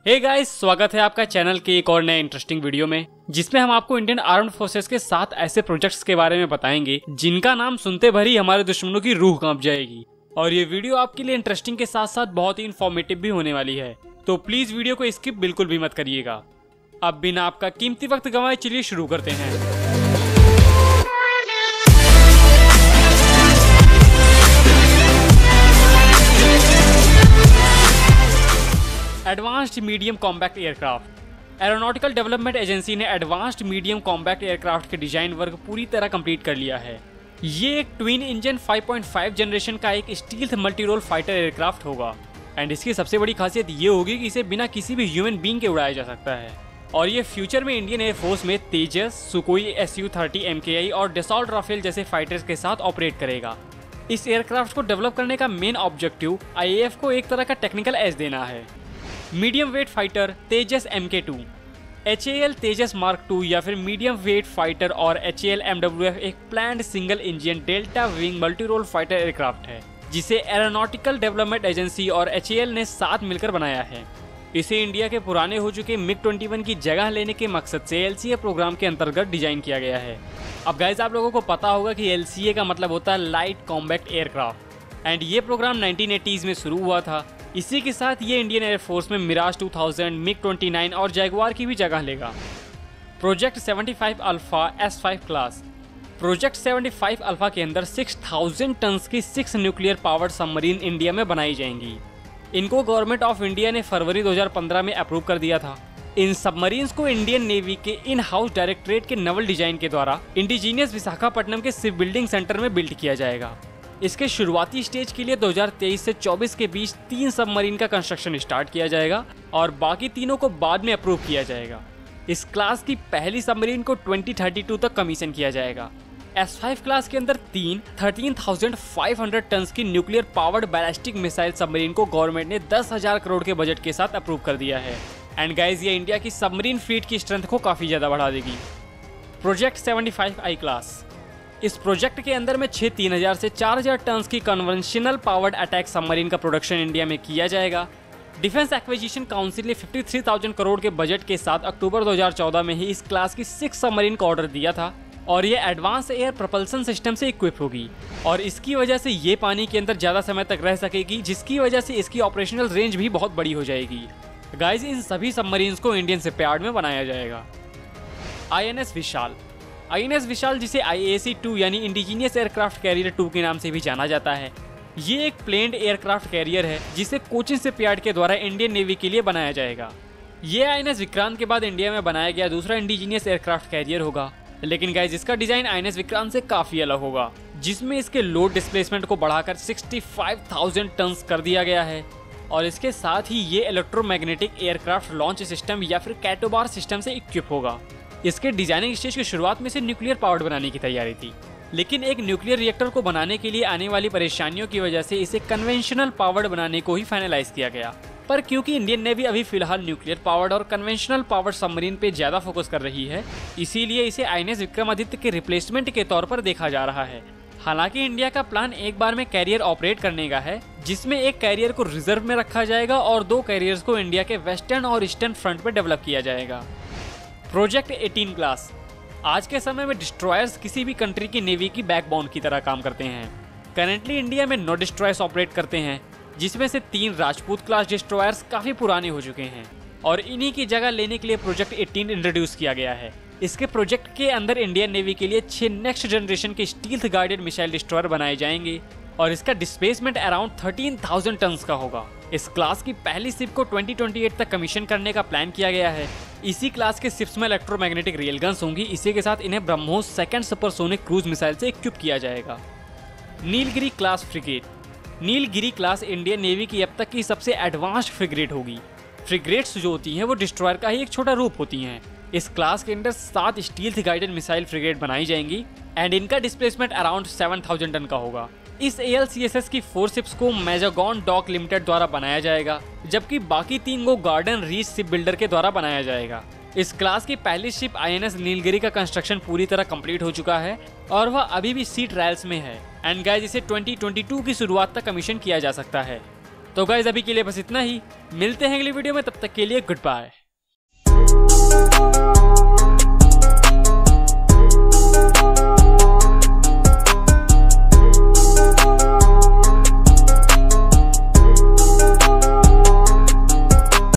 Hey guys, स्वागत है आपका चैनल के एक और नए इंटरेस्टिंग वीडियो में, जिसमें हम आपको इंडियन आर्म्ड फोर्सेस के 7 ऐसे प्रोजेक्ट्स के बारे में बताएंगे जिनका नाम सुनते भर ही हमारे दुश्मनों की रूह कांप जाएगी। और ये वीडियो आपके लिए इंटरेस्टिंग के साथ साथ बहुत ही इन्फॉर्मेटिव भी होने वाली है, तो प्लीज वीडियो को स्किप बिल्कुल भी मत करिएगा। अब बिना आपका कीमती वक्त गंवाए चलिए शुरू करते हैं। Advanced medium combat aircraft. Aeronautical development agency ने एडवांस्ड मीडियम कॉम्बैक्ट एयरक्राफ्ट के डिजाइन वर्क पूरी तरह कंप्लीट कर लिया है। ये एक ट्विन इंजन 5.5 जनरेशन का एक stealth multi role fighter aircraft होगा एंड इसकी सबसे बड़ी खासियत ये होगी कि इसे बिना किसी भी ह्यूमन बीइंग के उड़ाया जा सकता है। और ये फ्यूचर में इंडियन एयरफोर्स में तेजस, सुकोई Su-30 MKI और डसॉल्ट राफेल जैसे फाइटर्स के साथ ऑपरेट करेगा। इस एयरक्राफ्ट को डेवलप करने का मेन ऑब्जेक्टिव IAF को एक तरह का टेक्निकल एज देना है। Medium weight fighter Tejas MK2, HAL Tejas mark 2 या फिर मीडियम वेट फाइटर और HAL MWF एक planned single engine delta wing multi role fighter aircraft है, जिसे एरोनॉटिकल डेवलपमेंट एजेंसी और HAL ने साथ मिलकर बनाया है। इसे इंडिया के पुराने हो चुके MiG-21 की जगह लेने के मकसद से LCA प्रोग्राम के अंतर्गत डिजाइन किया गया है। अब गाइस, आप लोगों को पता होगा कि LCA का मतलब होता है लाइट कॉम्बैक्ट एयरक्राफ्ट एंड ये प्रोग्राम 1980s में शुरू हुआ था। इसी के साथ ये इंडियन एयरफोर्स में मिराज 2000, MiG-29 और जैगुआर की भी जगह लेगा। Project 75 alpha S5 class. Project 75 alpha के अंदर 6000 टन्स की 6 न्यूक्लियर पावर्ड सबमरीन इंडिया में बनाई जाएंगी। इनको गवर्नमेंट ऑफ इंडिया ने फरवरी 2015 में अप्रूव कर दिया था। इन सबमरीन्स को इंडियन नेवी के इन हाउस डायरेक्टरेट के नवल डिजाइन के द्वारा इंडिजीनियस विशाखापट्टनम के शिप बिल्डिंग सेंटर में बिल्ड किया जाएगा। इसके शुरुआती स्टेज के लिए 2023 से 24 के बीच 3 सबमरीन का कंस्ट्रक्शन स्टार्ट किया जाएगा और बाकी तीनों को बाद में अप्रूव किया जाएगा। इस क्लास की पहली सबमरीन को 2032 तक कमीशन किया जाएगा। S5 क्लास के अंदर 13,500 टन्स की nuclear powered ballistic missile submarine को गवर्नमेंट ने 10,000 करोड़ के बजट के साथ अप्रूव कर दिया है एंड गाइस, ये इंडिया की सबमरीन फ्लीट की स्ट्रेंथ को काफी ज्यादा बढ़ा देगी। Project 75I class. इस प्रोजेक्ट के अंदर में 3000 से 4000 टन्स की कन्वेंशनल पावर्ड अटैक सबमरीन का प्रोडक्शन इंडिया में किया जाएगा। डिफेंस एक्विजिशन काउंसिल ने 53,000 करोड़ के बजट के साथ अक्टूबर 2014 में ही इस क्लास की 6 सबमरीन का ऑर्डर दिया था और ये एडवांस एयर प्रोपल्सन सिस्टम से इक्विप होगी और इसकी वजह से ये पानी के अंदर ज़्यादा समय तक रह सकेगी, जिसकी वजह से इसकी ऑपरेशनल रेंज भी बहुत बड़ी हो जाएगी। गाइज, इन सभी सबमरीन्स को इंडियन शिपयार्ड में बनाया जाएगा। INS विशाल। INS विशाल, जिसे IAC-2 यानी इंडिजीनियस एयरक्राफ्ट कैरियर 2 के नाम से भी जाना जाता है, ये एक प्लेन्ड एयरक्राफ्ट कैरियर है जिसे कोचिन शिपयार्ड के द्वारा इंडियन नेवी के लिए बनाया जाएगा। ये INS विक्रांत के बाद इंडिया में बनाया गया दूसरा इंडिजीनियस एयरक्राफ्ट कैरियर होगा, लेकिन गाइस, इसका डिजाइन INS विक्रांत से काफी अलग होगा, जिसमें इसके लोड डिस्प्लेसमेंट को बढ़ाकर 65,000 टन्स कर दिया गया है और इसके साथ ही ये इलेक्ट्रोमैग्नेटिक एयरक्राफ्ट लॉन्च सिस्टम या फिर कैटोबार सिस्टम से इक्विप होगा। इसके डिजाइनिंग स्टेज की शुरुआत में से न्यूक्लियर पावर्ड बनाने की तैयारी थी, लेकिन एक न्यूक्लियर रिएक्टर को बनाने के लिए आने वाली परेशानियों की वजह से इसे कन्वेंशनल पावर्ड बनाने को ही फाइनलाइज किया गया। पर क्योंकि इंडियन नेवी अभी फिलहाल न्यूक्लियर पावर्ड और कन्वेंशनल पावर्ड सबमरीन पे ज्यादा फोकस कर रही है, इसीलिए इसे INS विक्रमादित्य के रिप्लेसमेंट के तौर पर देखा जा रहा है। हालांकि इंडिया का प्लान एक बार में कैरियर ऑपरेट करने का है, जिसमें एक कैरियर को रिजर्व में रखा जाएगा और 2 कैरियर्स को इंडिया के वेस्टर्न और ईस्टर्न फ्रंट पर डेवलप किया जाएगा। Project 18 class. आज के समय में डिस्ट्रॉयर्स किसी भी कंट्री की नेवी की बैकबोन की तरह काम करते हैं। करेंटली इंडिया में 9 डिस्ट्रॉयर्स ऑपरेट करते हैं, जिसमें से 3 राजपूत क्लास डिस्ट्रॉयर्स काफी पुराने हो चुके हैं और इन्हीं की जगह लेने के लिए प्रोजेक्ट 18 इंट्रोड्यूस किया गया है। इसके प्रोजेक्ट के अंदर इंडियन नेवी के लिए 6 नेक्स्ट जनरेशन के स्टील्थ गाइडेड मिसाइल डिस्ट्रॉयर बनाए जाएंगे और इसका डिस्प्लेसमेंट अराउंड 13,000 टन्स का होगा। इस क्लास की पहली शिप को 2028 तक कमीशन करने का प्लान किया गया है। इसी क्लास के शिप्स में इलेक्ट्रोमैग्नेटिक रेलगन्स होंगी। इसी के साथ इन्हें BrahMos second supersonic cruise missile से इक्विप किया जाएगा। Nilgiri class frigate. Nilgiri class Indian navy की अब तक की सबसे एडवांस्ड फ्रिगेट होगी। फ्रिगेट्स जो होती हैं वो डिस्ट्रॉयर का ही एक छोटा रूप होती हैं। इस क्लास के अंदर 7 स्टील्थ गाइडेड मिसाइल फ्रिगेट बनाई जाएंगी एंड इनका डिस्प्लेसमेंट अराउंड 7,000 टन का होगा। इस ALCSS की 4 शिप्स को मैजागॉन डॉक लिमिटेड द्वारा बनाया जाएगा, जबकि बाकी 3 को गार्डन रीच शिप बिल्डर के द्वारा बनाया जाएगा। इस क्लास की पहली शिप INS नीलगिरी का कंस्ट्रक्शन पूरी तरह कंप्लीट हो चुका है और वह अभी भी सी ट्रायल्स में है एंड गाइस, इसे 2022 की शुरुआत तक कमीशन किया जा सकता है। तो गाइस अभी के लिए बस इतना ही, मिलते हैं अगली वीडियो में, तब तक के लिए गुड बाय।